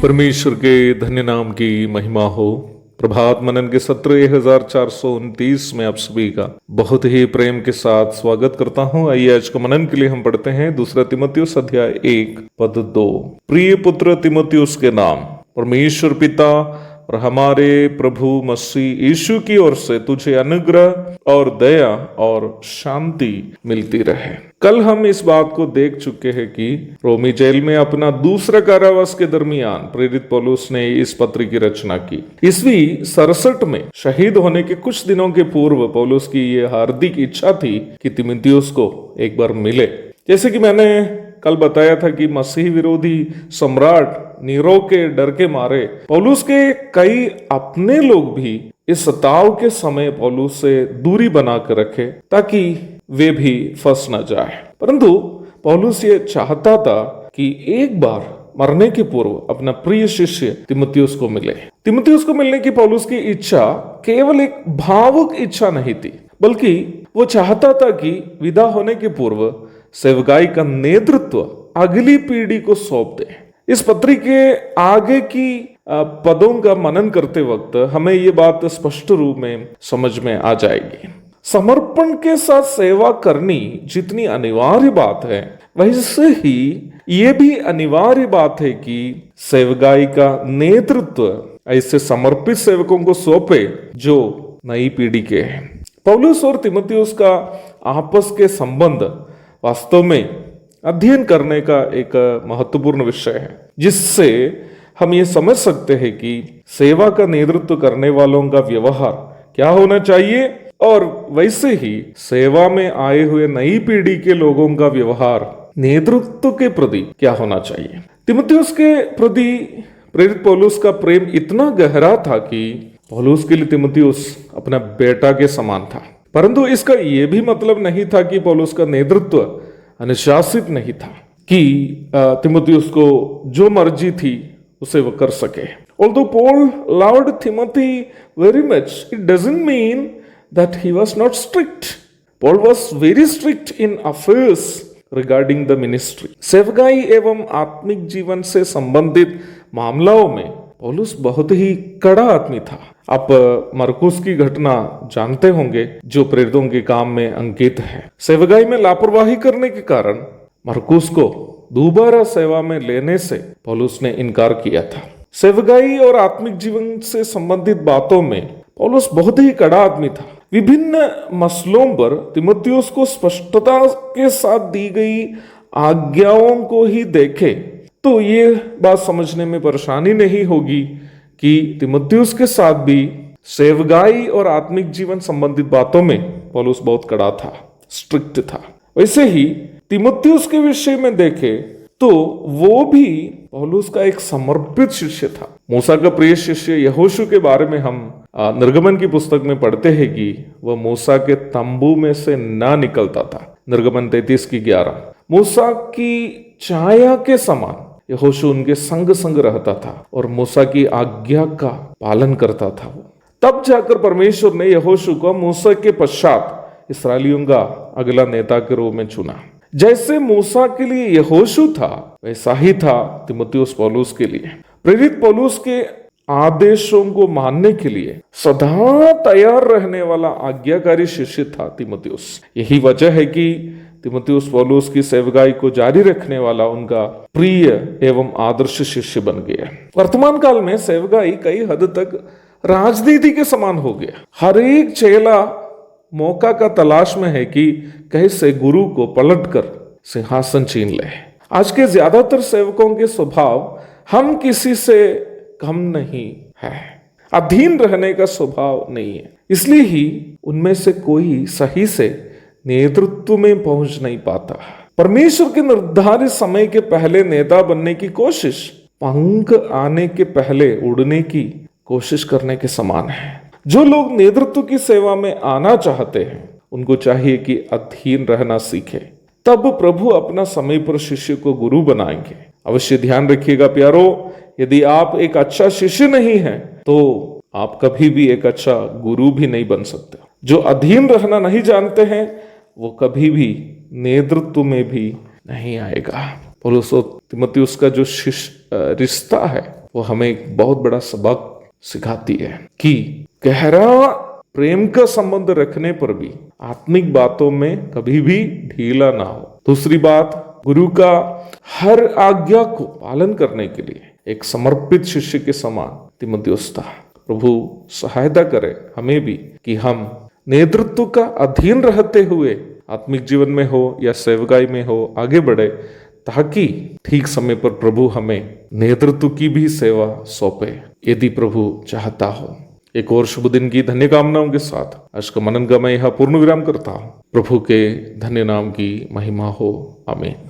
परमेश्वर के धन्य नाम की महिमा हो। प्रभात मनन के सत्र 1429 में आप सभी का बहुत ही प्रेम के साथ स्वागत करता हूं। आइए आज का मनन के लिए हम पढ़ते हैं दूसरा तिमुथियुस अध्याय 1 पद 2। प्रिय पुत्र तिमुथियुस के नाम परमेश्वर पिता और हमारे प्रभु मसीह यीशु की ओर से तुझे अनुग्रह और दया और शांति मिलती रहे। कल हम इस बात को देख चुके हैं कि रोमी जेल में अपना दूसरा कारावास के दरमियान प्रेरित पौलुस ने इस पत्र की रचना की। ईस्वी 67 में शहीद होने के कुछ दिनों के पूर्व पौलुस की ये हार्दिक इच्छा थी कि तिमुथियुस को एक बार मिले। जैसे कि मैंने कल बताया था कि मसीह विरोधी सम्राट नीरो के डर के मारे पौलुस के कई अपने लोग भी इस सताव के समय पौलुस से दूरी बना कर रखे ताकि वे भी फंस न जाए। परंतु पौलुस ये चाहता था कि एक बार मरने के पूर्व अपना प्रिय शिष्य तिमुथियुस को मिले। तिमुथियुस को मिलने की पौलुस की इच्छा केवल एक भावुक इच्छा नहीं थी, बल्कि वो चाहता था कि विदा होने के पूर्व सेवकाई का नेतृत्व अगली पीढ़ी को सौंप दे। इस पत्री के आगे की पदों का मनन करते वक्त हमें ये बात स्पष्ट रूप में समझ में आ जाएगी। समर्पण के साथ सेवा करनी जितनी अनिवार्य बात है, वैसे ही ये भी अनिवार्य बात है कि सेवकाई का नेतृत्व ऐसे समर्पित सेवकों को सौंपे जो नई पीढ़ी के हैं। पौलुस और तिमुथियुस का आपस के संबंध वास्तव में अध्ययन करने का एक महत्वपूर्ण विषय है, जिससे हम ये समझ सकते हैं कि सेवा का नेतृत्व करने वालों का व्यवहार क्या होना चाहिए और वैसे ही सेवा में आए हुए नई पीढ़ी के लोगों का व्यवहार नेतृत्व के प्रति क्या होना चाहिए। तिमुथियुस के प्रति प्रेरित पौलुस का प्रेम इतना गहरा था कि पौलुस के लिए तिमुथियुस अपना बेटा के समान था। परंतु इसका यह भी मतलब नहीं था कि पौलुस का नेतृत्व अनुशासित नहीं था, कि तिमुथियुस को जो मर्जी थी उसे वो कर सके। Although Paul loved Timothy very much, it doesn't mean that he was not strict. Paul was very strict in affairs regarding the ministry. सेवकाई एवं आत्मिक जीवन से संबंधित मामलों में पौलुस बहुत ही कड़ा आदमी था। आप मरकुस की घटना जानते होंगे जो प्रेरितों के काम में अंकित है। सेवकाई में लापरवाही करने के कारण मरकुस को दोबारा सेवा में लेने से पौलुस ने इनकार किया था। सेवकाई और आत्मिक जीवन से संबंधित बातों में पौलुस बहुत ही कड़ा आदमी था। विभिन्न मसलों पर तिमुथियुस को स्पष्टता के साथ दी गई आज्ञाओं को ही देखे तो ये बात समझने में परेशानी नहीं होगी कि तिमुथियुस के साथ भी सेवकाई और आत्मिक जीवन संबंधित बातों में पौलुस बहुत कड़ा था, स्ट्रिक्ट था। वैसे ही तिमुथियुस के विषय में देखे तो वो भी पौलुस का एक समर्पित शिष्य था। मूसा का प्रिय शिष्य यहोशू के बारे में हम निर्गमन की पुस्तक में पढ़ते हैं कि वह मूसा के तंबू में से ना निकलता था। निर्गमन 33:11। मूसा की छाया के समान यहोशू उनके संग संग रहता था और मूसा की आज्ञा का पालन करता था। तब जाकर परमेश्वर ने यहोशू को मूसा के पश्चात इस्राएलियों का अगला नेता के रूप में चुना। जैसे मूसा के लिए यहोशू था, वैसा ही था तिमुथियुस पौलुस के लिए। प्रेरित पौलुस के आदेशों को मानने के लिए सदा तैयार रहने वाला आज्ञाकारी शिष्य था तिमुथियुस। यही वजह है कि तिमुथियुस पौलुस की सेवकाई को जारी रखने वाला उनका प्रिय एवं आदर्श शिष्य बन गया। वर्तमान काल में सेवकाई कई हद तक राजनीति के समान हो गया। हर एक चेला मौका का तलाश में है कि कैसे गुरु को पलटकर सिंहासन छीन ले। आज के ज्यादातर सेवकों के स्वभाव हम किसी से कम नहीं है, अधीन रहने का स्वभाव नहीं है। इसलिए ही उनमें से कोई सही से नेतृत्व में पहुंच नहीं पाता। परमेश्वर के निर्धारित समय के पहले नेता बनने की कोशिश पंख आने के पहले उड़ने की कोशिश करने के समान है। जो लोग नेतृत्व की सेवा में आना चाहते हैं उनको चाहिए कि अधीन रहना सीखे, तब प्रभु अपना समय पर शिष्य को गुरु बनाएंगे। अवश्य ध्यान रखिएगा प्यारो, यदि आप एक अच्छा शिष्य नहीं हैं तो आप कभी भी एक अच्छा गुरु भी नहीं बन सकते। जो अधीन रहना नहीं जानते हैं वो कभी भी नेतृत्व में भी नहीं आएगा। पौलुस और तिमुथियुस का जो रिश्ता है वो हमें एक बहुत बड़ा सबक सिखाती है कि गहरा प्रेम का संबंध रखने पर भी आत्मिक बातों में कभी भी ढीला ना हो। दूसरी बात, गुरु का हर आज्ञा को पालन करने के लिए एक समर्पित शिष्य के समान तीमुथियुस था। प्रभु सहायता करे हमें भी कि हम नेतृत्व का अधीन रहते हुए आत्मिक जीवन में हो या सेवकाई में हो आगे बढ़े, ताकि ठीक समय पर प्रभु हमें नेतृत्व की भी सेवा सौंपे, यदि प्रभु चाहता हो। एक और शुभ दिन की धन्य कामनाओं के साथ आज का मनन का मैं यहाँ पूर्ण विराम करता हूँ। प्रभु के धन्य नाम की महिमा हो। आमीन।